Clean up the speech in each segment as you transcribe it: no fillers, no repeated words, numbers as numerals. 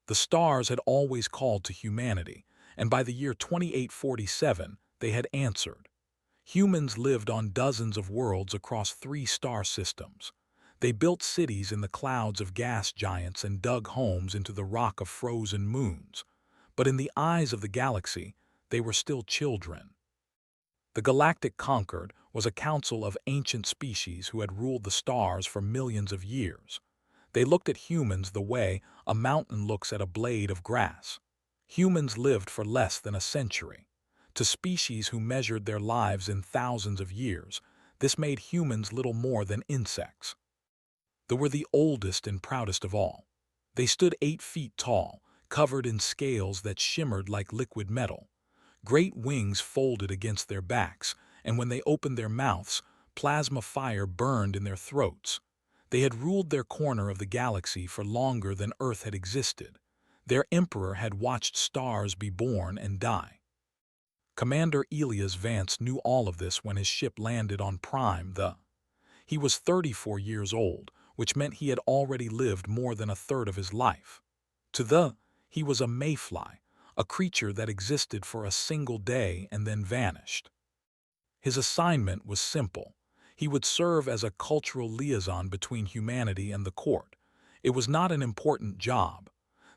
The stars had always called to humanity, and by the year 2847, they had answered. Humans lived on dozens of worlds across 3 star systems. They built cities in the clouds of gas giants and dug homes into the rock of frozen moons. But in the eyes of the galaxy, they were still children. The Galactic Concord was a council of ancient species who had ruled the stars for millions of years. They looked at humans the way a mountain looks at a blade of grass. Humans lived for less than a century. To species who measured their lives in thousands of years, this made humans little more than insects. They were the oldest and proudest of all. They stood 8 feet tall, covered in scales that shimmered like liquid metal. Great wings folded against their backs, and when they opened their mouths, plasma fire burned in their throats. They had ruled their corner of the galaxy for longer than Earth had existed. Their emperor had watched stars be born and die. Commander Elias Vance knew all of this when his ship landed on Prime. He was 34 years old, which meant he had already lived more than a third of his life. He was a mayfly, a creature that existed for a single day and then vanished. His assignment was simple. He would serve as a cultural liaison between humanity and the court. It was not an important job.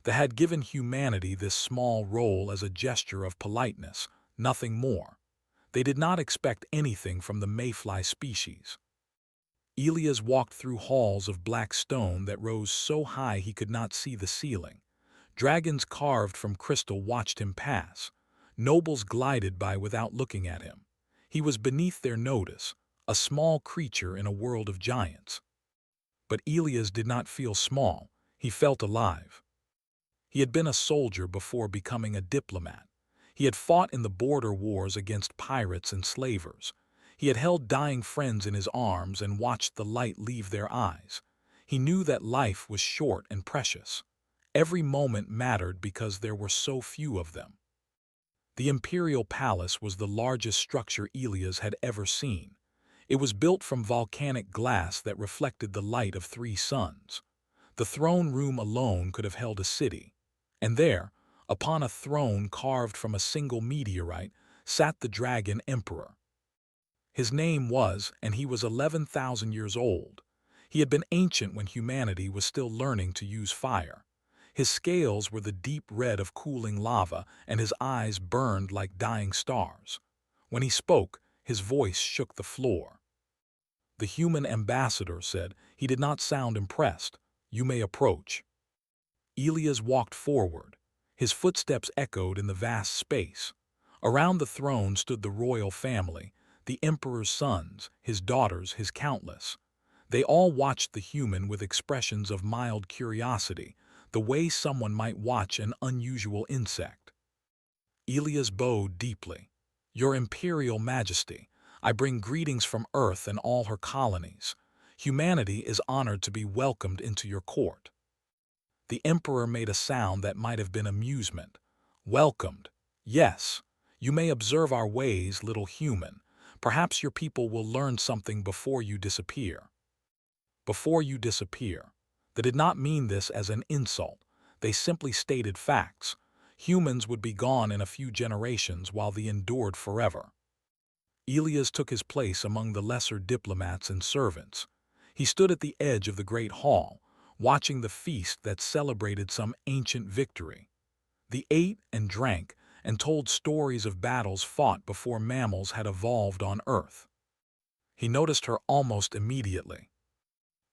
They had given humanity this small role as a gesture of politeness, nothing more. They did not expect anything from the mayfly species. Elias walked through halls of black stone that rose so high he could not see the ceiling. Dragons carved from crystal watched him pass. Nobles glided by without looking at him. He was beneath their notice, a small creature in a world of giants. But Elias did not feel small, he felt alive. He had been a soldier before becoming a diplomat. He had fought in the border wars against pirates and slavers. He had held dying friends in his arms and watched the light leave their eyes. He knew that life was short and precious. Every moment mattered because there were so few of them. The Imperial Palace was the largest structure Elias had ever seen. It was built from volcanic glass that reflected the light of 3 suns. The throne room alone could have held a city. And there, upon a throne carved from a single meteorite, sat the Dragon Emperor. His name was, and he was 11,000 years old. He had been ancient when humanity was still learning to use fire. His scales were the deep red of cooling lava, and his eyes burned like dying stars. When he spoke, his voice shook the floor. The human ambassador said he did not sound impressed. "You may approach." Elias walked forward. His footsteps echoed in the vast space. Around the throne stood the royal family, the emperor's sons, his daughters, his countless. They all watched the human with expressions of mild curiosity, the way someone might watch an unusual insect. Elias bowed deeply. "Your Imperial Majesty, I bring greetings from Earth and all her colonies. Humanity is honored to be welcomed into your court." The emperor made a sound that might have been amusement. "Welcomed. Yes. You may observe our ways, little human. Perhaps your people will learn something before you disappear." Before you disappear. They did not mean this as an insult. They simply stated facts. Humans would be gone in a few generations while they endured forever. Elias took his place among the lesser diplomats and servants. He stood at the edge of the great hall, watching the feast that celebrated some ancient victory. They ate and drank and told stories of battles fought before mammals had evolved on Earth. He noticed her almost immediately.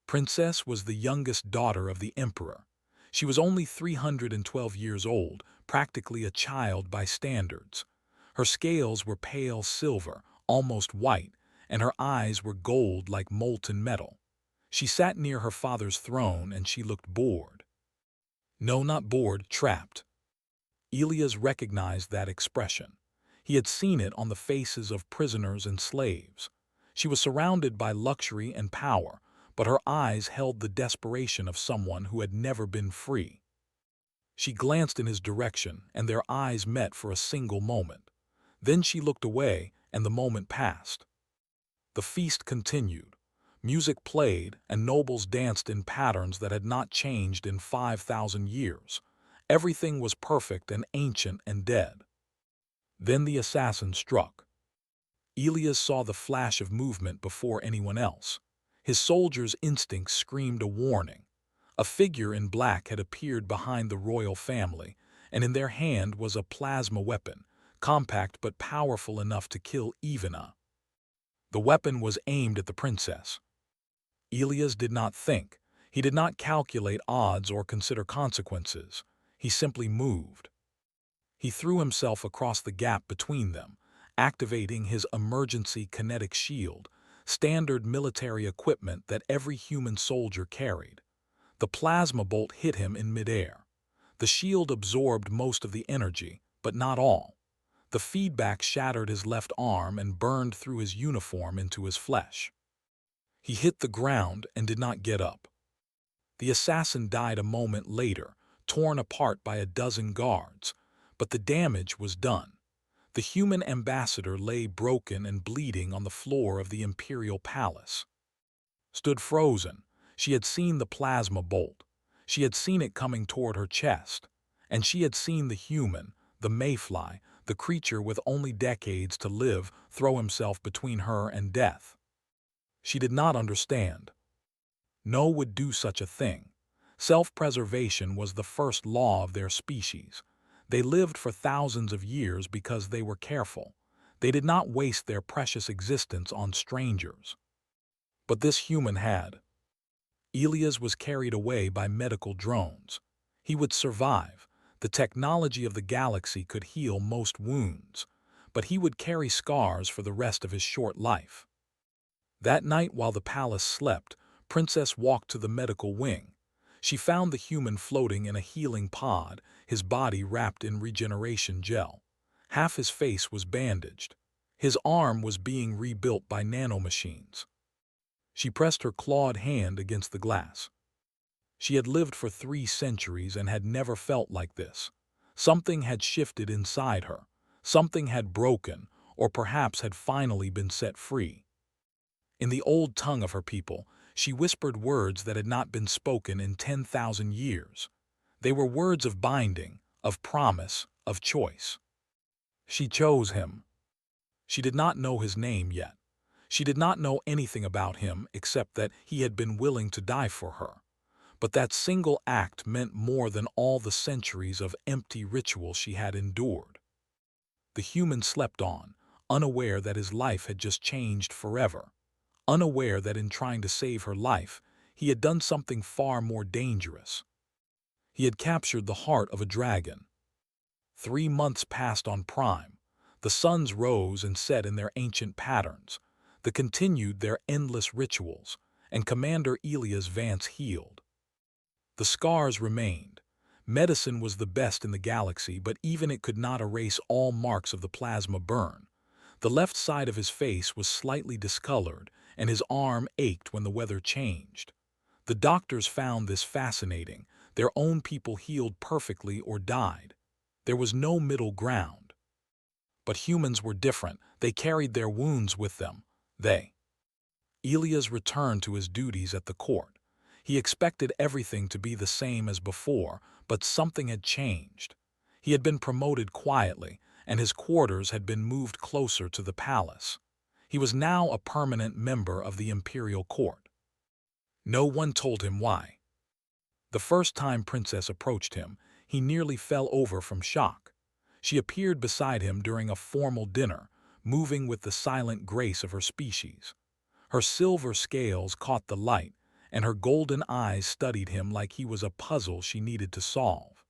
Princess was the youngest daughter of the emperor. She was only 312 years old, practically a child by standards. Her scales were pale silver, almost white, and her eyes were gold like molten metal. She sat near her father's throne and she looked bored. No, not bored, trapped. Elias recognized that expression. He had seen it on the faces of prisoners and slaves. She was surrounded by luxury and power, but her eyes held the desperation of someone who had never been free. She glanced in his direction, and their eyes met for a single moment. Then she looked away, and the moment passed. The feast continued. Music played, and nobles danced in patterns that had not changed in 5,000 years. Everything was perfect and ancient and dead. Then the assassin struck. Elias saw the flash of movement before anyone else. His soldier's instincts screamed a warning. A figure in black had appeared behind the royal family, and in their hand was a plasma weapon, compact but powerful enough to kill even a. The weapon was aimed at the princess. Elias did not think. He did not calculate odds or consider consequences. He simply moved. He threw himself across the gap between them, activating his emergency kinetic shield, standard military equipment that every human soldier carried. The plasma bolt hit him in midair. The shield absorbed most of the energy, but not all. The feedback shattered his left arm and burned through his uniform into his flesh. He hit the ground and did not get up. The assassin died a moment later, torn apart by a dozen guards, but the damage was done. The human ambassador lay broken and bleeding on the floor of the imperial palace. Stood frozen. She had seen the plasma bolt. She had seen it coming toward her chest. And she had seen the human, the mayfly, the creature with only decades to live, throw himself between her and death. She did not understand. No would do such a thing. Self-preservation was the first law of their species. They lived for thousands of years because they were careful. They did not waste their precious existence on strangers. But this human had. Elias was carried away by medical drones. He would survive. The technology of the galaxy could heal most wounds, but he would carry scars for the rest of his short life. That night while the palace slept, Princess walked to the medical wing. She found the human floating in a healing pod, his body wrapped in regeneration gel. Half his face was bandaged. His arm was being rebuilt by nanomachines. She pressed her clawed hand against the glass. She had lived for 3 centuries and had never felt like this. Something had shifted inside her. Something had broken, or perhaps had finally been set free. In the old tongue of her people, she whispered words that had not been spoken in 10,000 years. They were words of binding, of promise, of choice. She chose him. She did not know his name yet. She did not know anything about him except that he had been willing to die for her. But that single act meant more than all the centuries of empty ritual she had endured. The human slept on, unaware that his life had just changed forever. Unaware that in trying to save her life, he had done something far more dangerous. He had captured the heart of a dragon. 3 months passed on Prime. The suns rose and set in their ancient patterns. They continued their endless rituals, and Commander Elias Vance healed. The scars remained. Medicine was the best in the galaxy, but even it could not erase all marks of the plasma burn. The left side of his face was slightly discolored, and his arm ached when the weather changed. The doctors found this fascinating. Their own people healed perfectly or died. There was no middle ground. But humans were different. They carried their wounds with them. Elias returned to his duties at the court. He expected everything to be the same as before, but something had changed. He had been promoted quietly, and his quarters had been moved closer to the palace. He was now a permanent member of the imperial court. No one told him why. The first time Princess approached him, he nearly fell over from shock. She appeared beside him during a formal dinner, moving with the silent grace of her species. Her silver scales caught the light, and her golden eyes studied him like he was a puzzle she needed to solve.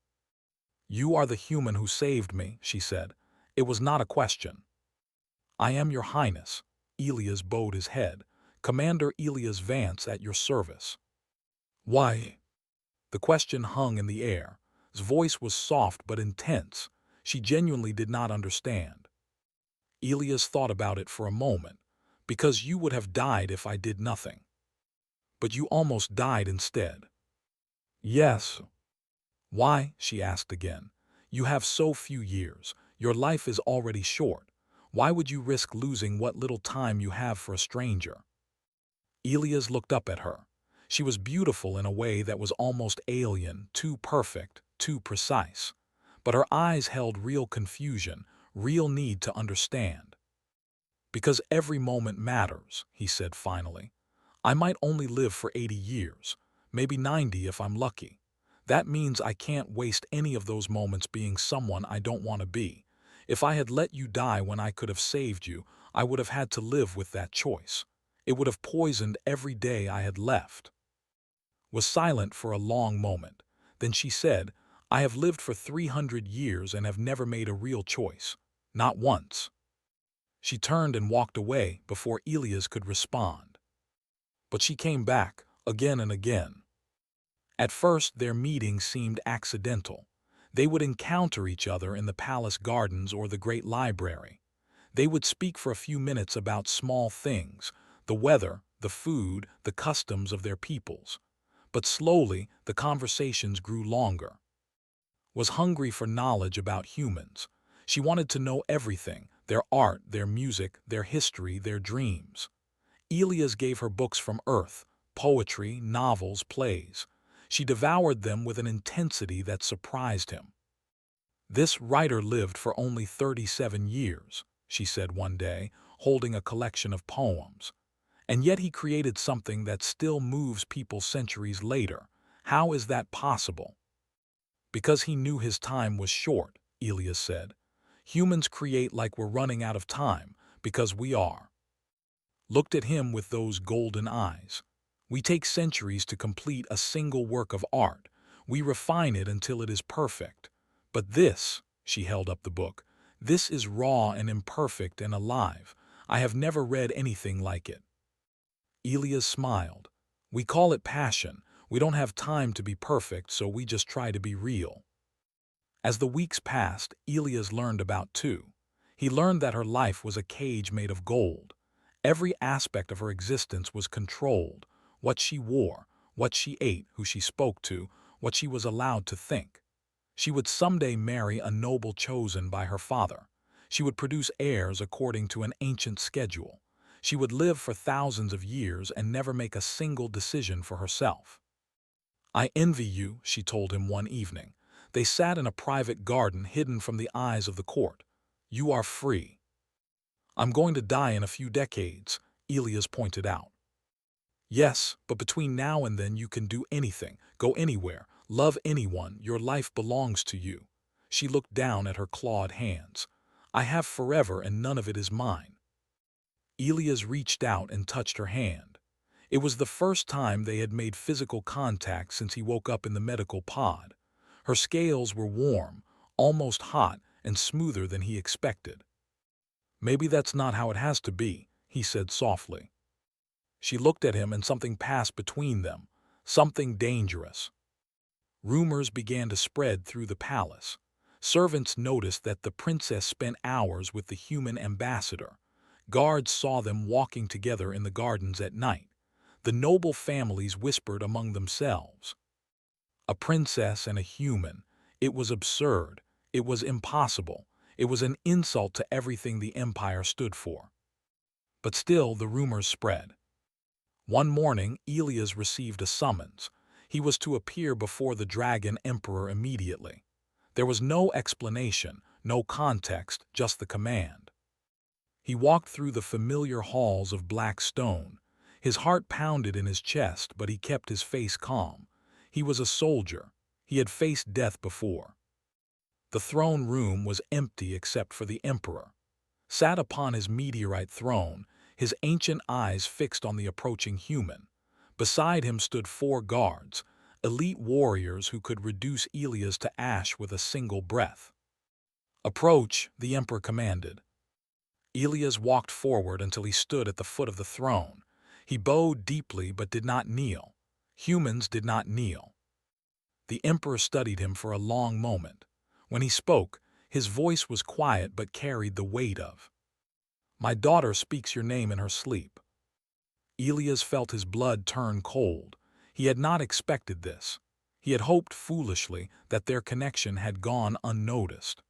"You are the human who saved me," she said. "It was not a question." "I am your highness." Elias bowed his head. "Commander Elias Vance at your service." "Why?" The question hung in the air. His voice was soft but intense. She genuinely did not understand. Elias thought about it for a moment. "Because you would have died if I did nothing." "But you almost died instead." "Yes." "Why?" she asked again. "You have so few years. Your life is already short. Why would you risk losing what little time you have for a stranger?" Elias looked up at her. She was beautiful in a way that was almost alien, too perfect, too precise. But her eyes held real confusion, real need to understand. "Because every moment matters," he said finally. "I might only live for 80 years, maybe 90 if I'm lucky. That means I can't waste any of those moments being someone I don't want to be. If I had let you die when I could have saved you, I would have had to live with that choice. It would have poisoned every day I had left." Was silent for a long moment. Then she said, "I have lived for 300 years and have never made a real choice. Not once." She turned and walked away before Elias could respond. But she came back, again and again. At first, their meetings seemed accidental. They would encounter each other in the palace gardens or the great library. They would speak for a few minutes about small things, the weather, the food, the customs of their peoples. But slowly, the conversations grew longer. Was hungry for knowledge about humans. She wanted to know everything, their art, their music, their history, their dreams. Elias gave her books from Earth, poetry, novels, plays. She devoured them with an intensity that surprised him. "This writer lived for only 37 years, she said one day, holding a collection of poems. "And yet he created something that still moves people centuries later. How is that possible?" "Because he knew his time was short," Elias said. "Humans create like we're running out of time, because we are." Looked at him with those golden eyes. "We take centuries to complete a single work of art. We refine it until it is perfect. But this," she held up the book, "this is raw and imperfect and alive. I have never read anything like it." Elias smiled. "We call it passion. We don't have time to be perfect, so we just try to be real." As the weeks passed, Elias learned about too. He learned that her life was a cage made of gold. Every aspect of her existence was controlled: what she wore, what she ate, who she spoke to, what she was allowed to think. She would someday marry a noble chosen by her father. She would produce heirs according to an ancient schedule. She would live for thousands of years and never make a single decision for herself. "I envy you," she told him one evening. They sat in a private garden hidden from the eyes of the court. "You are free." "I'm going to die in a few decades," Elias pointed out. "Yes, but between now and then you can do anything, go anywhere, love anyone, your life belongs to you." She looked down at her clawed hands. "I have forever and none of it is mine." Elias reached out and touched her hand. It was the first time they had made physical contact since he woke up in the medical pod. Her scales were warm, almost hot, and smoother than he expected. "Maybe that's not how it has to be," he said softly. She looked at him and something passed between them, something dangerous. Rumors began to spread through the palace. Servants noticed that the princess spent hours with the human ambassador. Guards saw them walking together in the gardens at night. The noble families whispered among themselves. A princess and a human. It was absurd. It was impossible. It was an insult to everything the empire stood for. But still the rumors spread. One morning, Elias received a summons. He was to appear before the Dragon Emperor immediately. There was no explanation, no context, just the command. He walked through the familiar halls of black stone. His heart pounded in his chest, but he kept his face calm. He was a soldier. He had faced death before. The throne room was empty except for the emperor. Sat upon his meteorite throne, his ancient eyes fixed on the approaching human. Beside him stood 4 guards, elite warriors who could reduce Elias to ash with a single breath. "Approach," the emperor commanded. Elias walked forward until he stood at the foot of the throne. He bowed deeply but did not kneel. Humans did not kneel. The emperor studied him for a long moment. When he spoke, his voice was quiet but carried the weight of, "My daughter speaks your name in her sleep." Elias felt his blood turn cold. He had not expected this. He had hoped foolishly that their connection had gone unnoticed.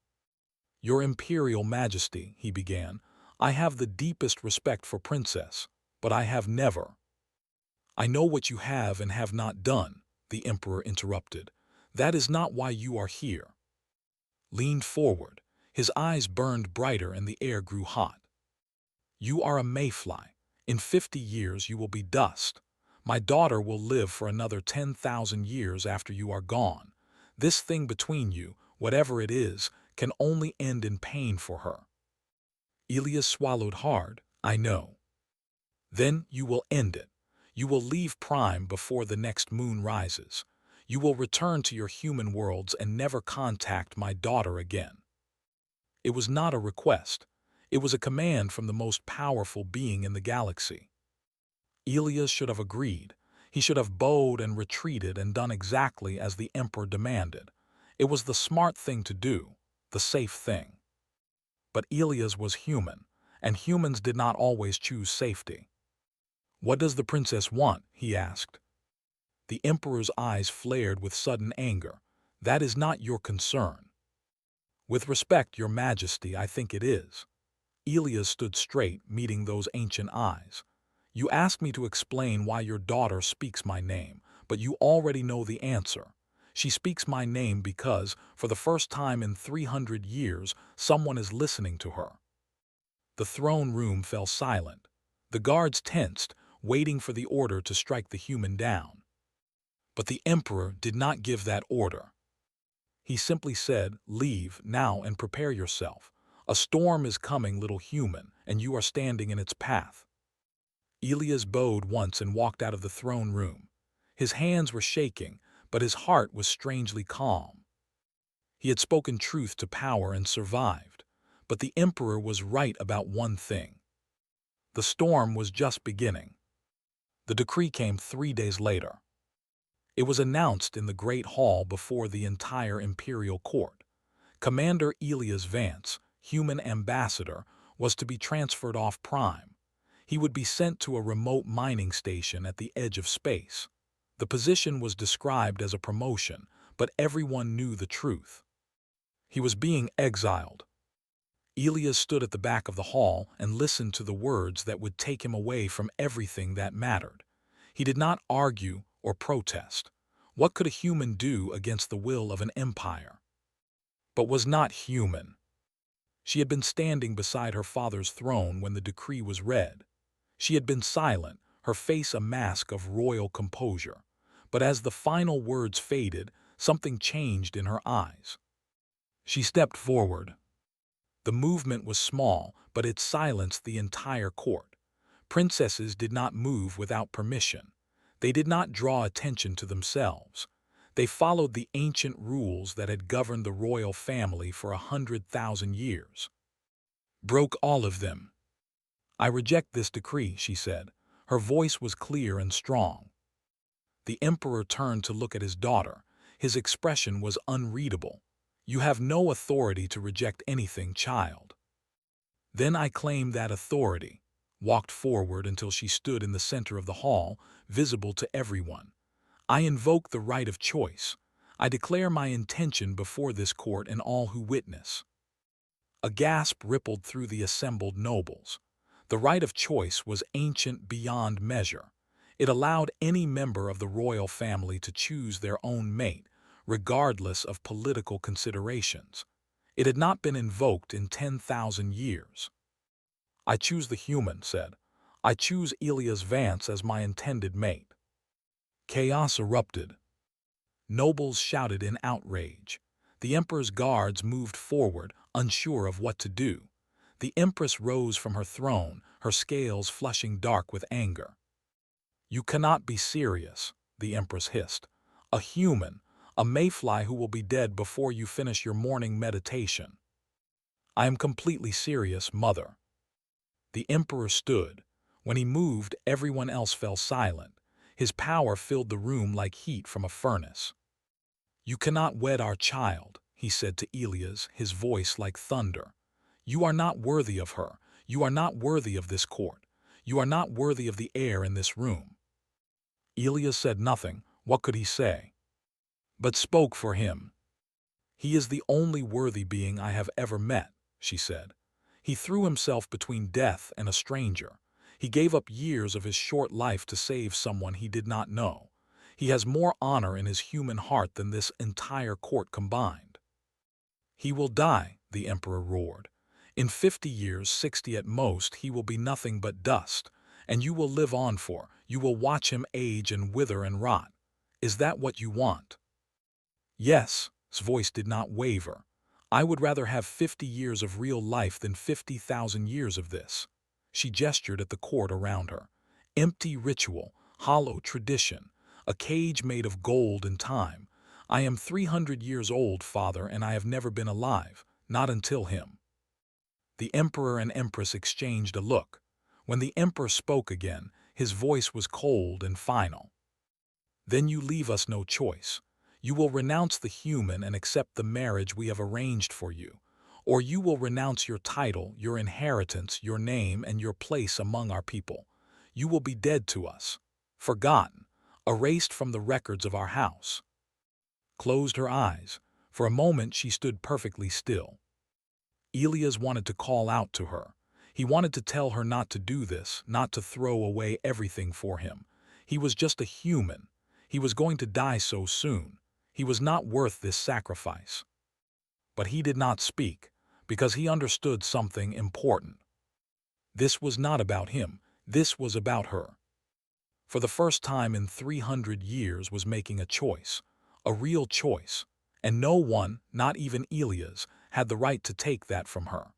"Your Imperial Majesty," he began, "I have the deepest respect for Princess, but I have never—" "I know what you have and have not done," the emperor interrupted. That is not why you are here. Leaned forward. His eyes burned brighter and the air grew hot. You are a mayfly. In 50 years you will be dust. My daughter will live for another 10,000 years after you are gone. This thing between you, whatever it is, can only end in pain for her. Elias swallowed hard. I know. Then you will end it. You will leave Prime before the next moon rises. You will return to your human worlds and never contact my daughter again. It was not a request. It was a command from the most powerful being in the galaxy. Elias should have agreed. He should have bowed and retreated and done exactly as the Emperor demanded. It was the smart thing to do, the safe thing. But Elias was human, and humans did not always choose safety. What does the princess want? He asked. The Emperor's eyes flared with sudden anger. That is not your concern. With respect, Your Majesty, I think it is. Elias stood straight, meeting those ancient eyes. You asked me to explain why your daughter speaks my name, but you already know the answer. She speaks my name because, for the first time in 300 years, someone is listening to her. The throne room fell silent. The guards tensed, waiting for the order to strike the human down. But the Emperor did not give that order. He simply said, leave now and prepare yourself. A storm is coming, little human, and you are standing in its path. Elias bowed once and walked out of the throne room. His hands were shaking, but his heart was strangely calm. He had spoken truth to power and survived. But the Emperor was right about one thing. The storm was just beginning. The decree came 3 days later. It was announced in the Great Hall before the entire imperial court. Commander Elias Vance, human ambassador, was to be transferred off Prime. He would be sent to a remote mining station at the edge of space. The position was described as a promotion, but everyone knew the truth. He was being exiled. Elias stood at the back of the hall and listened to the words that would take him away from everything that mattered. He did not argue or protest. What could a human do against the will of an empire? But was not human. She had been standing beside her father's throne when the decree was read. She had been silent, her face a mask of royal composure. But as the final words faded, something changed in her eyes. She stepped forward. The movement was small, but it silenced the entire court. Princesses did not move without permission. They did not draw attention to themselves. They followed the ancient rules that had governed the royal family for 100,000 years. Broke all of them. I reject this decree, she said. Her voice was clear and strong. The Emperor turned to look at his daughter. His expression was unreadable. You have no authority to reject anything, child. Then I claimed that authority, walked forward until she stood in the center of the hall, visible to everyone. I invoke the right of choice. I declare my intention before this court and all who witness. A gasp rippled through the assembled nobles. The right of choice was ancient beyond measure. It allowed any member of the royal family to choose their own mate, regardless of political considerations. It had not been invoked in 10,000 years. I choose the human, said. I choose Elias Vance as my intended mate. Chaos erupted. Nobles shouted in outrage. The Emperor's guards moved forward, unsure of what to do. The Empress rose from her throne, her scales flushing dark with anger. You cannot be serious, the Empress hissed. A human, a mayfly who will be dead before you finish your morning meditation. I am completely serious, Mother. The Emperor stood. When he moved, everyone else fell silent. His power filled the room like heat from a furnace. You cannot wed our child, he said to Elias, his voice like thunder. You are not worthy of her. You are not worthy of this court. You are not worthy of the air in this room. Elias said nothing. What could he say? But spoke for him. He is the only worthy being I have ever met, she said. He threw himself between death and a stranger. He gave up years of his short life to save someone he did not know. He has more honor in his human heart than this entire court combined." "He will die," the emperor roared. "In 50 years, 60 at most, he will be nothing but dust, and you will live on you will watch him age and wither and rot. Is that what you want?" "Yes," his voice did not waver. "I would rather have 50 years of real life than 50,000 years of this." She gestured at the court around her. "Empty ritual, hollow tradition, a cage made of gold and time. I am 300 years old, father, and I have never been alive, not until him." The emperor and empress exchanged a look. When the emperor spoke again, his voice was cold and final. "Then you leave us no choice. You will renounce the human and accept the marriage we have arranged for you, or you will renounce your title, your inheritance, your name, and your place among our people. You will be dead to us, forgotten, erased from the records of our house." Closed her eyes. For a moment she stood perfectly still. Elias wanted to call out to her. He wanted to tell her not to do this, not to throw away everything for him. He was just a human. He was going to die so soon. He was not worth this sacrifice. But he did not speak, because he understood something important. This was not about him. This was about her. For the first time in 300 years was making a choice, a real choice, and no one, not even Elias, had the right to take that from her.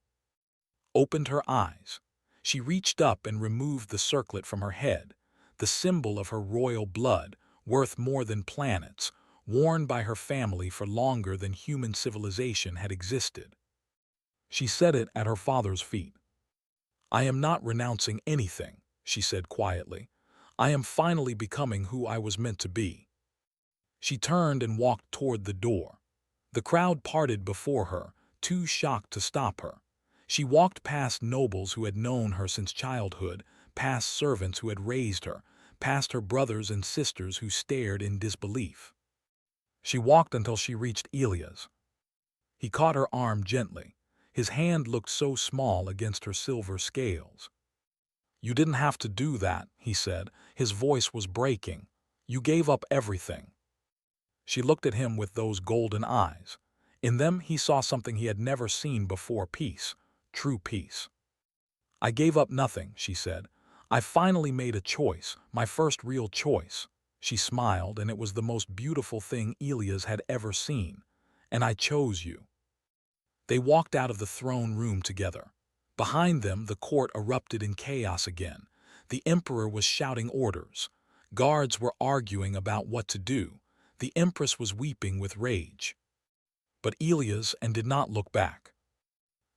Opened her eyes. She reached up and removed the circlet from her head, the symbol of her royal blood, worth more than planets, worn by her family for longer than human civilization had existed. She set it at her father's feet. "I am not renouncing anything," she said quietly. "I am finally becoming who I was meant to be." She turned and walked toward the door. The crowd parted before her, too shocked to stop her. She walked past nobles who had known her since childhood, past servants who had raised her, past her brothers and sisters who stared in disbelief. She walked until she reached Elias. He caught her arm gently. His hand looked so small against her silver scales. "You didn't have to do that," he said. His voice was breaking. "You gave up everything." She looked at him with those golden eyes. In them he saw something he had never seen before: peace, true peace. "I gave up nothing," she said. "I finally made a choice, my first real choice." She smiled, and it was the most beautiful thing Elias had ever seen. "And I chose you." They walked out of the throne room together. Behind them, the court erupted in chaos again. The emperor was shouting orders. Guards were arguing about what to do. The empress was weeping with rage. But Elias did not look back.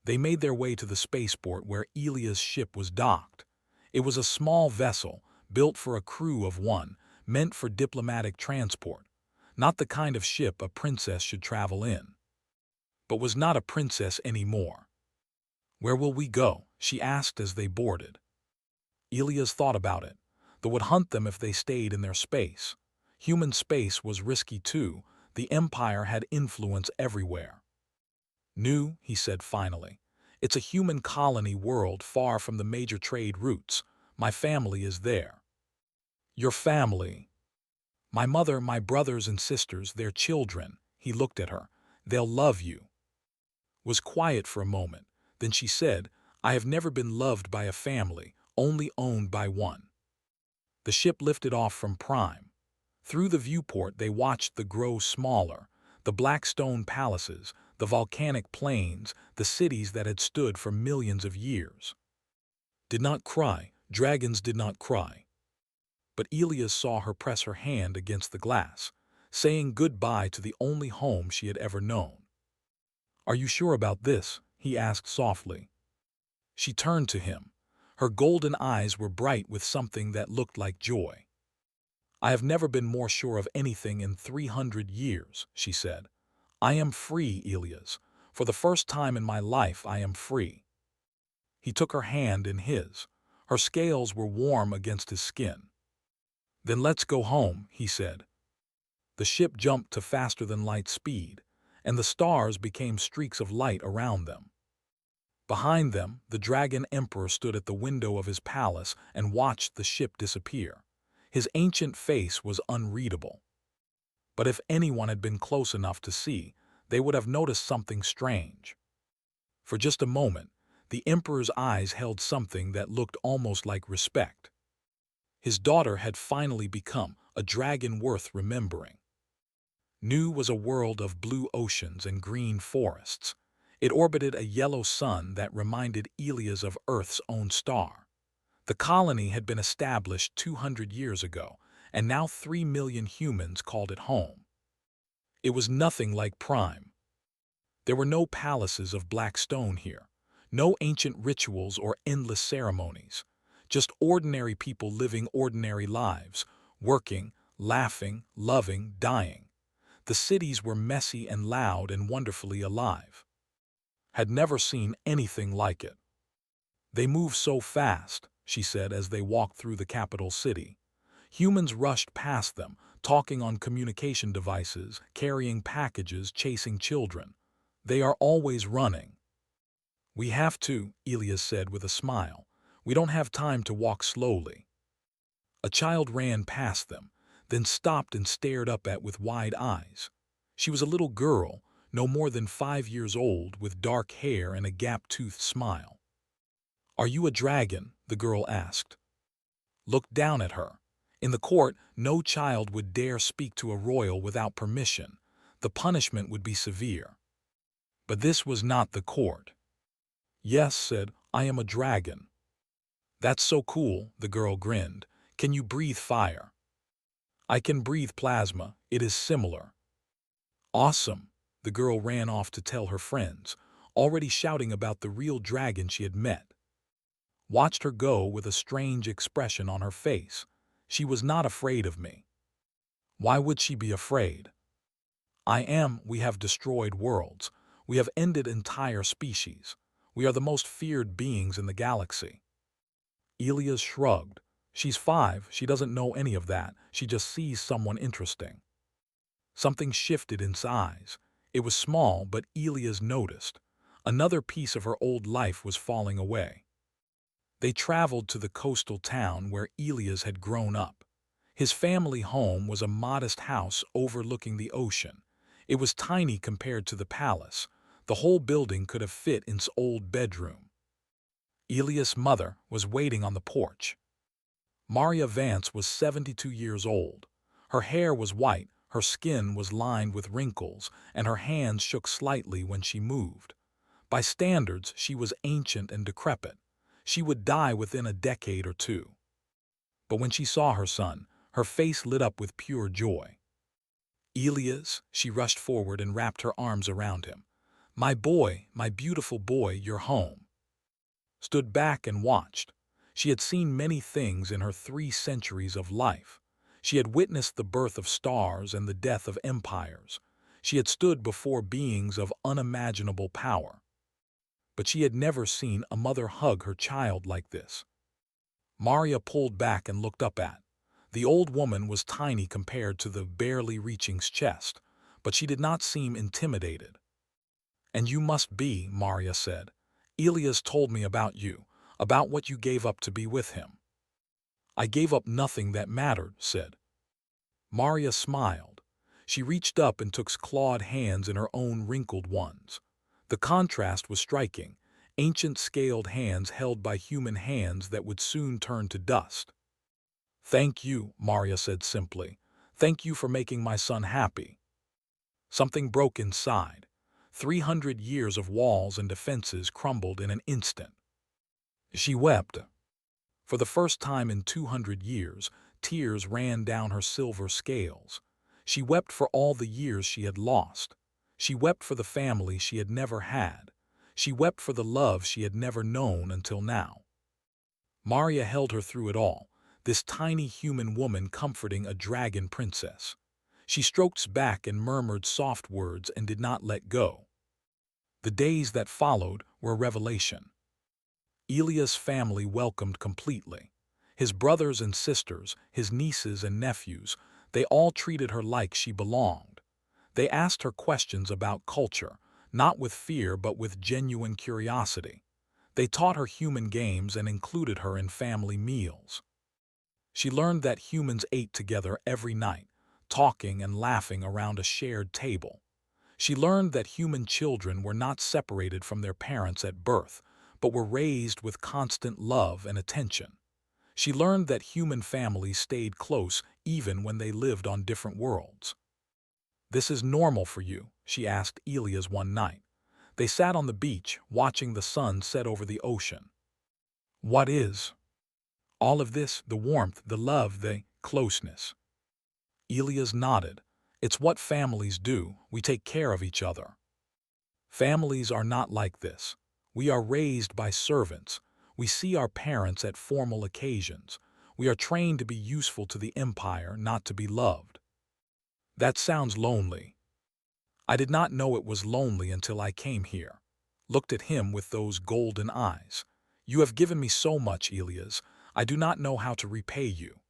They made their way to the spaceport where Elias' ship was docked. It was a small vessel, built for a crew of one, meant for diplomatic transport. Not the kind of ship a princess should travel in. But was not a princess anymore. "Where will we go?" she asked as they boarded. Elias thought about it. They would hunt them if they stayed in their space. Human space was risky too. The Empire had influence everywhere. "New," he said finally. "It's a human colony world far from the major trade routes. My family is there." "Your family?" "My mother, my brothers and sisters, their children." He looked at her. "They'll love you." Was quiet for a moment. Then she said, "I have never been loved by a family, only owned by one." The ship lifted off from Prime. Through the viewport they watched the grow smaller, the black stone palaces, the volcanic plains, the cities that had stood for millions of years. Did not cry, dragons did not cry. But Elias saw her press her hand against the glass, saying goodbye to the only home she had ever known. "Are you sure about this?" he asked softly. She turned to him. Her golden eyes were bright with something that looked like joy. "I have never been more sure of anything in 300 years, she said. "I am free, Elias. For the first time in my life I am free." He took her hand in his. Her scales were warm against his skin. "Then let's go home," he said. The ship jumped to faster-than-light speed, and the stars became streaks of light around them. Behind them, the Dragon Emperor stood at the window of his palace and watched the ship disappear. His ancient face was unreadable. But if anyone had been close enough to see, they would have noticed something strange. For just a moment, the Emperor's eyes held something that looked almost like respect. His daughter had finally become a dragon worth remembering. New was a world of blue oceans and green forests. It orbited a yellow sun that reminded Elias of Earth's own star. The colony had been established 200 years ago, and now 3 million humans called it home. It was nothing like Prime. There were no palaces of black stone here, no ancient rituals or endless ceremonies, just ordinary people living ordinary lives, working, laughing, loving, dying. The cities were messy and loud and wonderfully alive. Had never seen anything like it. They move so fast, she said as they walked through the capital city. Humans rushed past them, talking on communication devices, carrying packages, chasing children. They are always running. We have to, Elias said with a smile. We don't have time to walk slowly. A child ran past them, then stopped and stared up with wide eyes. She was a little girl, no more than 5 years old, with dark hair and a gap-toothed smile. "Are you a dragon?" the girl asked. Looked down at her. In the court, no child would dare speak to a royal without permission. The punishment would be severe. But this was not the court. "Yes," said, "I am a dragon." "That's so cool," the girl grinned. "Can you breathe fire?" "I can breathe plasma. It is similar." "Awesome." The girl ran off to tell her friends, already shouting about the real dragon she had met. Watched her go with a strange expression on her face. She was not afraid of me. Why would she be afraid? We have destroyed worlds. We have ended entire species. We are the most feared beings in the galaxy. Elias shrugged. She's 5, she doesn't know any of that, she just sees someone interesting. Something shifted in his eyes. It was small, but Elias noticed. Another piece of her old life was falling away. They traveled to the coastal town where Elias had grown up. His family home was a modest house overlooking the ocean. It was tiny compared to the palace. The whole building could have fit in its old bedroom. Elias' mother was waiting on the porch. Maria Vance was 72 years old. Her hair was white, her skin was lined with wrinkles, and her hands shook slightly when she moved. By standards, she was ancient and decrepit. She would die within a decade or two. But when she saw her son, her face lit up with pure joy. "Elias," she rushed forward and wrapped her arms around him. "My boy, my beautiful boy, you're home." Stood back and watched. She had seen many things in her 3 centuries of life. She had witnessed the birth of stars and the death of empires. She had stood before beings of unimaginable power. But she had never seen a mother hug her child like this. Maria pulled back and looked up at. The old woman was tiny compared to the barely reaching chest, but she did not seem intimidated. "And you must be," Maria said. "Elias told me about you, about what you gave up to be with him." "I gave up nothing that mattered," said. Maria smiled. She reached up and took clawed hands in her own wrinkled ones. The contrast was striking, ancient scaled hands held by human hands that would soon turn to dust. "Thank you," Maria said simply. "Thank you for making my son happy." Something broke inside. 300 years of walls and defenses crumbled in an instant. She wept. For the first time in 200 years, tears ran down her silver scales. She wept for all the years she had lost. She wept for the family she had never had. She wept for the love she had never known until now. Maria held her through it all, this tiny human woman comforting a dragon princess. She stroked back and murmured soft words and did not let go. The days that followed were a revelation. Elias' family welcomed completely. His brothers and sisters, his nieces and nephews, they all treated her like she belonged. They asked her questions about culture, not with fear but with genuine curiosity. They taught her human games and included her in family meals. She learned that humans ate together every night, talking and laughing around a shared table. She learned that human children were not separated from their parents at birth, but were raised with constant love and attention. She learned that human families stayed close even when they lived on different worlds. "This is normal for you?" she asked Elias one night. They sat on the beach, watching the sun set over the ocean. "What is?" "All of this, the warmth, the love, the closeness." Elias nodded. "It's what families do. We take care of each other." "Families are not like this. We are raised by servants. We see our parents at formal occasions. We are trained to be useful to the empire, not to be loved." "That sounds lonely." "I did not know it was lonely until I came here." Looked at him with those golden eyes. "You have given me so much, Elias. I do not know how to repay you."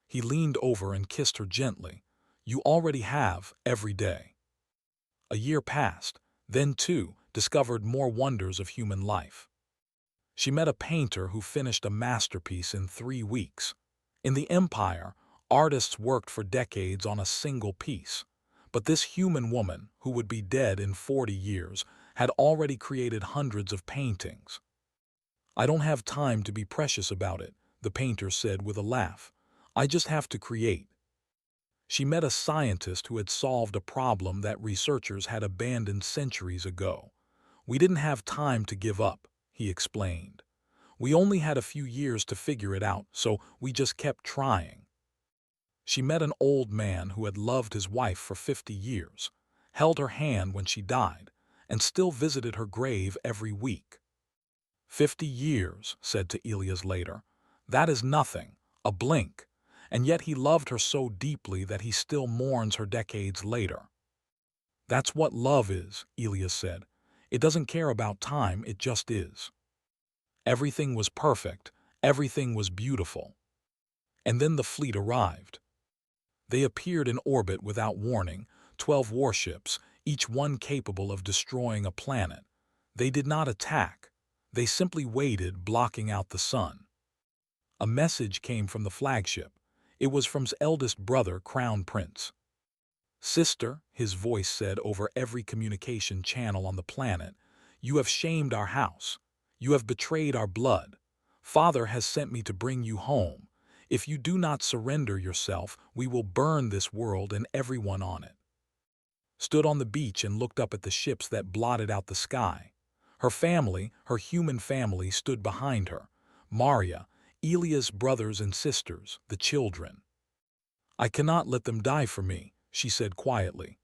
He leaned over and kissed her gently. "You already have, every day." A year passed. Then, too, discovered more wonders of human life. She met a painter who finished a masterpiece in 3 weeks. In the empire, artists worked for decades on a single piece. But this human woman, who would be dead in 40 years, had already created hundreds of paintings. "I don't have time to be precious about it," the painter said with a laugh. "I just have to create." She met a scientist who had solved a problem that researchers had abandoned centuries ago. "We didn't have time to give up," he explained. "We only had a few years to figure it out, so we just kept trying." She met an old man who had loved his wife for 50 years, held her hand when she died, and still visited her grave every week. "50 years," said to Elias later. "That is nothing, a blink." And yet he loved her so deeply that he still mourns her decades later. "That's what love is," Elias said. "It doesn't care about time, it just is." Everything was perfect, everything was beautiful. And then the fleet arrived. They appeared in orbit without warning, 12 warships, each one capable of destroying a planet. They did not attack. They simply waited, blocking out the sun. A message came from the flagship. It was from his eldest brother, Crown Prince. "Sister," his voice said over every communication channel on the planet, "you have shamed our house. You have betrayed our blood. Father has sent me to bring you home. If you do not surrender yourself, we will burn this world and everyone on it." Stood on the beach and looked up at the ships that blotted out the sky. Her family, her human family, stood behind her. Maria, Elias' brothers and sisters, the children. "I cannot let them die for me," she said quietly.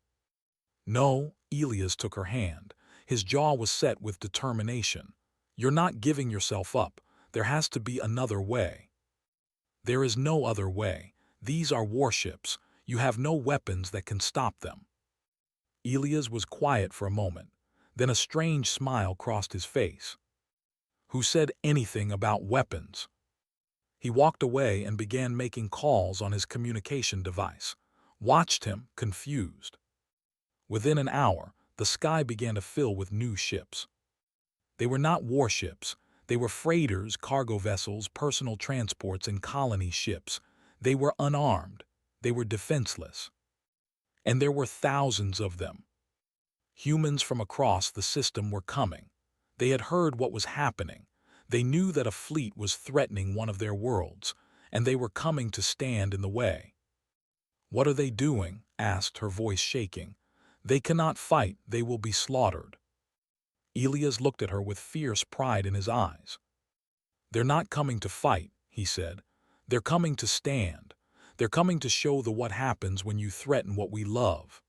"No," Elias took her hand. His jaw was set with determination. "You're not giving yourself up. There has to be another way." "There is no other way. These are warships. You have no weapons that can stop them." Elias was quiet for a moment. Then a strange smile crossed his face. "Who said anything about weapons?" He walked away and began making calls on his communication device. Watched him, confused. Within an hour, the sky began to fill with new ships. They were not warships. They were freighters, cargo vessels, personal transports, and colony ships. They were unarmed. They were defenseless. And there were thousands of them. Humans from across the system were coming. They had heard what was happening. They knew that a fleet was threatening one of their worlds, and they were coming to stand in the way. "What are they doing?" asked, her voice shaking. "They cannot fight, they will be slaughtered." Elias looked at her with fierce pride in his eyes. "They're not coming to fight," he said. "They're coming to stand. They're coming to show what happens when you threaten what we love."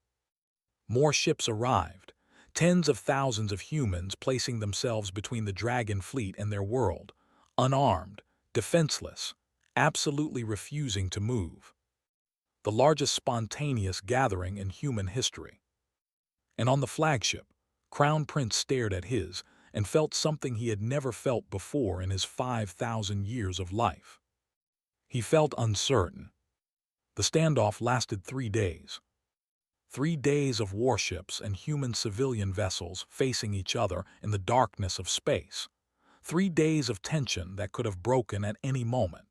More ships arrived. Tens of thousands of humans placing themselves between the dragon fleet and their world, unarmed, defenseless, absolutely refusing to move. The largest spontaneous gathering in human history. And on the flagship, Crown Prince stared at his and felt something he had never felt before in his 5,000 years of life. He felt uncertain. The standoff lasted 3 days. 3 days of warships and human civilian vessels facing each other in the darkness of space. 3 days of tension that could have broken at any moment.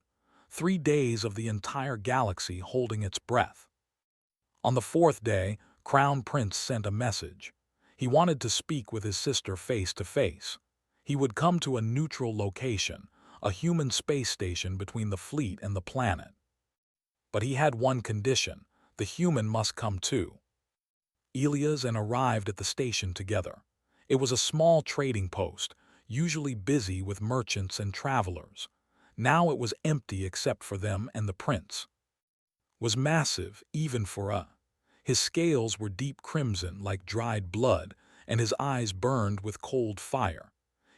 3 days of the entire galaxy holding its breath. On the 4th day, Crown Prince sent a message. He wanted to speak with his sister face to face. He would come to a neutral location, a human space station between the fleet and the planet. But he had one condition: the human must come too. Elias and arrived at the station together. It was a small trading post, usually busy with merchants and travelers. Now it was empty except for them and the prince. Was massive, even for a. His scales were deep crimson like dried blood, and his eyes burned with cold fire.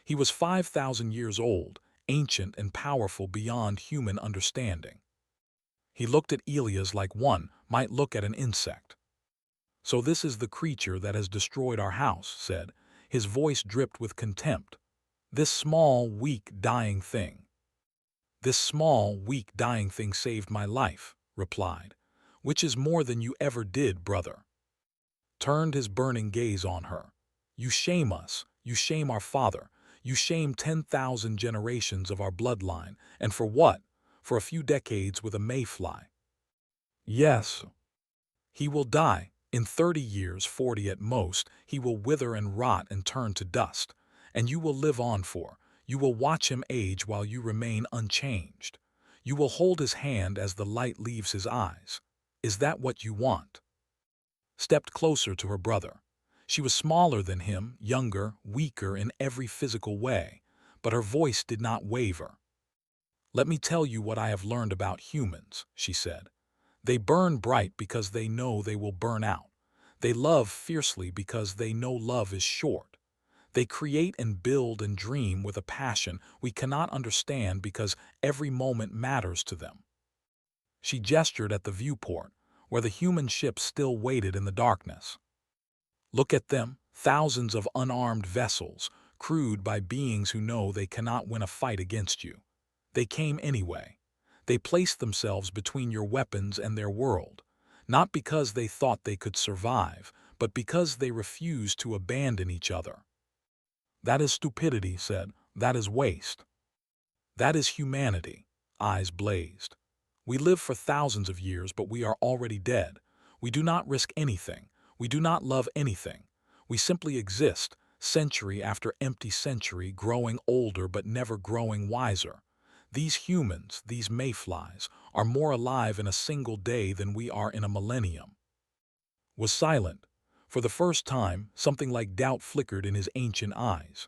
He was 5,000 years old, ancient and powerful beyond human understanding. He looked at Elias like one might look at an insect. "So this is the creature that has destroyed our house," said. His voice dripped with contempt. "This small, weak, dying thing." "This small, weak, dying thing saved my life," replied. "Which is more than you ever did, brother." Turned his burning gaze on her. "You shame us, you shame our father, you shame 10,000 generations of our bloodline, and for what? For a few decades with a mayfly." "Yes. He will die. In 30 years, 40 at most, he will wither and rot and turn to dust. And you will live on you will watch him age while you remain unchanged. You will hold his hand as the light leaves his eyes. Is that what you want?" Stepped closer to her brother. She was smaller than him, younger, weaker in every physical way, but her voice did not waver. "Let me tell you what I have learned about humans," she said. "They burn bright because they know they will burn out. They love fiercely because they know love is short. They create and build and dream with a passion we cannot understand because every moment matters to them." She gestured at the viewport, where the human ships still waited in the darkness. "Look at them, thousands of unarmed vessels, crewed by beings who know they cannot win a fight against you. They came anyway. They placed themselves between your weapons and their world, not because they thought they could survive, but because they refused to abandon each other." "That is stupidity," said. "That is waste." "That is humanity." Eyes blazed. "We live for thousands of years, but we are already dead. We do not risk anything. We do not love anything. We simply exist, century after empty century, growing older but never growing wiser. These humans, these mayflies, are more alive in a single day than we are in a millennium." Was silent. For the first time, something like doubt flickered in his ancient eyes.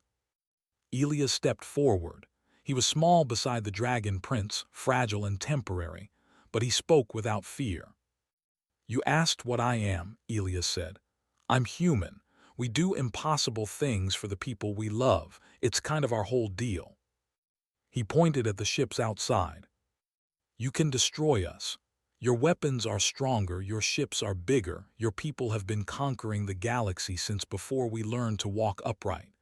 Elias stepped forward. He was small beside the dragon prince, fragile and temporary, but he spoke without fear. "You asked what I am," Elias said. "I'm human. We do impossible things for the people we love. It's kind of our whole deal." He pointed at the ships outside. "You can destroy us. Your weapons are stronger, your ships are bigger, your people have been conquering the galaxy since before we learned to walk upright.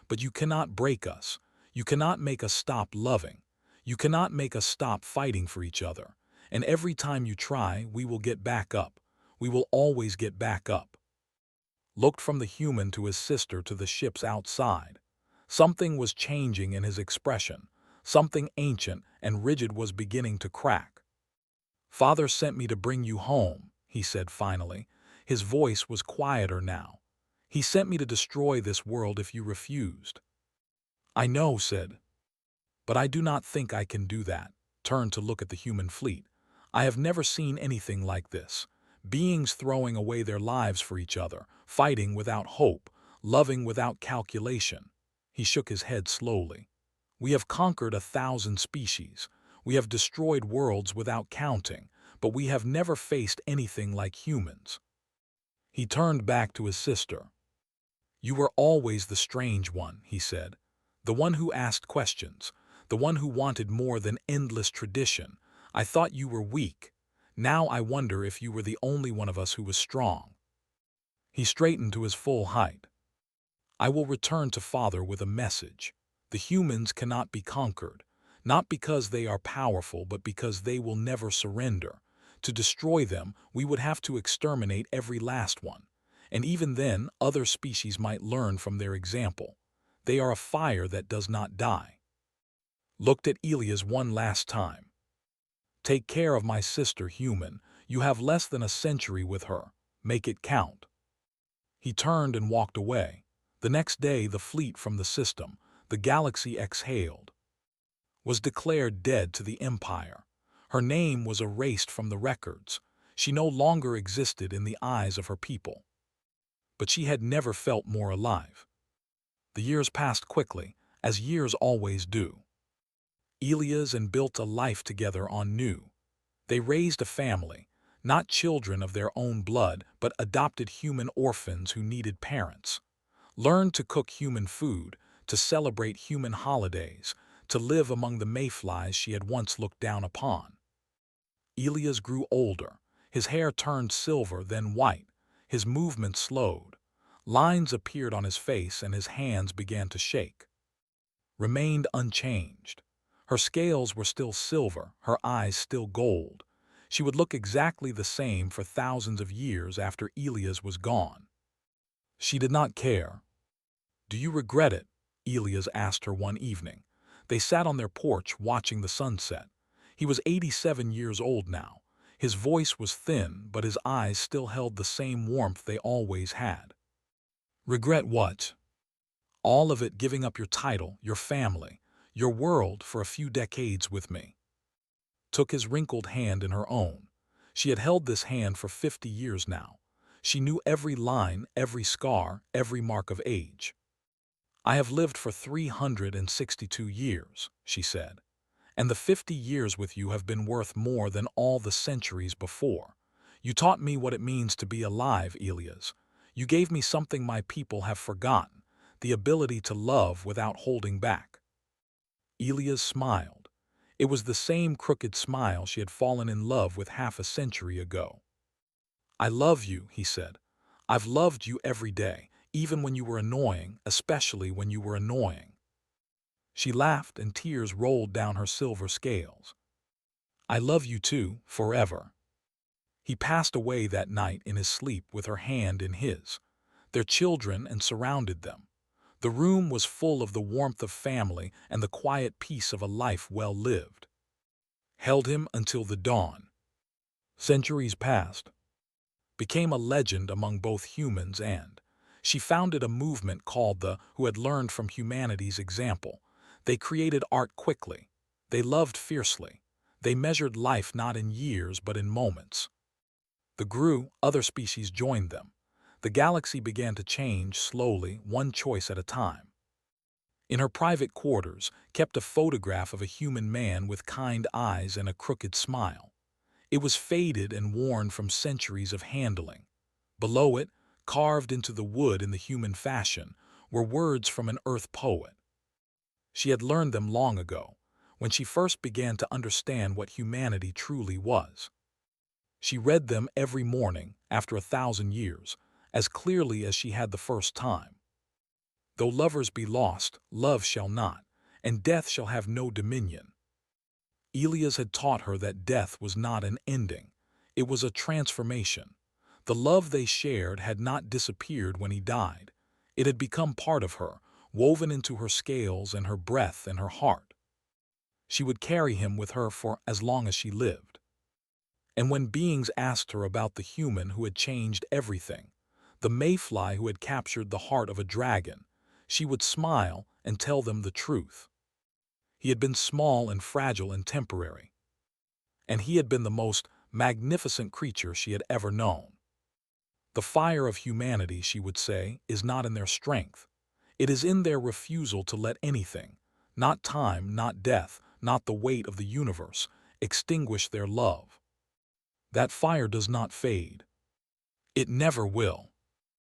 But you cannot break us. You cannot make us stop loving. You cannot make us stop fighting for each other. And every time you try, we will get back up. We will always get back up." Looked from the human to his sister to the ships outside. Something was changing in his expression. Something ancient and rigid was beginning to crack. "Father sent me to bring you home," he said finally. His voice was quieter now. "He sent me to destroy this world if you refused." "I know," said. "But I do not think I can do that." Turned to look at the human fleet. "I have never seen anything like this. Beings throwing away their lives for each other, fighting without hope, loving without calculation." He shook his head slowly. "We have conquered 1,000 species. We have destroyed worlds without counting, but we have never faced anything like humans." He turned back to his sister. "You were always the strange one," he said. "The one who asked questions. The one who wanted more than endless tradition. I thought you were weak. Now I wonder if you were the only one of us who was strong." He straightened to his full height. "I will return to Father with a message. The humans cannot be conquered, not because they are powerful, but because they will never surrender. To destroy them, we would have to exterminate every last one. And even then, other species might learn from their example. They are a fire that does not die." Looked at Elias one last time. Take care of my sister, human. You have less than a century with her. Make it count." He turned and walked away. The next day, the fleet from the system, the galaxy exhaled, was declared dead to the Empire. Her name was erased from the records. She no longer existed in the eyes of her people. But she had never felt more alive. The years passed quickly, as years always do. Elias and built a life together on New. They raised a family, not children of their own blood, but adopted human orphans who needed parents. Learned to cook human food, to celebrate human holidays, to live among the mayflies she had once looked down upon. Elias grew older. His hair turned silver, then white. His movements slowed. Lines appeared on his face and his hands began to shake. Remained unchanged. Her scales were still silver, her eyes still gold. She would look exactly the same for thousands of years after Elias was gone. She did not care. "Do you regret it?" Elias asked her one evening. They sat on their porch watching the sunset. He was 87 years old now. His voice was thin, but his eyes still held the same warmth they always had. "Regret what?" "All of it, giving up your title, your family, your world for a few decades with me." Took his wrinkled hand in her own. She had held this hand for 50 years now. She knew every line, every scar, every mark of age. "I have lived for 362 years, she said, "and the 50 years with you have been worth more than all the centuries before. You taught me what it means to be alive, Elias. You gave me something my people have forgotten, the ability to love without holding back." Elias smiled. It was the same crooked smile she had fallen in love with half a century ago. "I love you," he said. "I've loved you every day, even when you were annoying, especially when you were annoying." She laughed and tears rolled down her silver scales. "I love you too, forever." He passed away that night in his sleep with her hand in his. Their children surrounded them. The room was full of the warmth of family and the quiet peace of a life well lived. Held him until the dawn. Centuries passed. Became a legend among both humans and. She founded a movement called the Who had learned from humanity's example. They created art quickly. They loved fiercely. They measured life not in years but in moments. The grew, other species joined them. The galaxy began to change slowly, one choice at a time. In her private quarters, kept a photograph of a human man with kind eyes and a crooked smile. It was faded and worn from centuries of handling. Below it, carved into the wood in the human fashion, were words from an earth poet. She had learned them long ago, when she first began to understand what humanity truly was. She read them every morning, after 1,000 years, as clearly as she had the first time. "Though lovers be lost, love shall not, and death shall have no dominion." Elias had taught her that death was not an ending. It was a transformation. The love they shared had not disappeared when he died. It had become part of her, woven into her scales and her breath and her heart. She would carry him with her for as long as she lived. And when beings asked her about the human who had changed everything, the mayfly who had captured the heart of a dragon, she would smile and tell them the truth. He had been small and fragile and temporary. And he had been the most magnificent creature she had ever known. The fire of humanity, she would say, is not in their strength. It is in their refusal to let anything, not time, not death, not the weight of the universe, extinguish their love. That fire does not fade. It never will.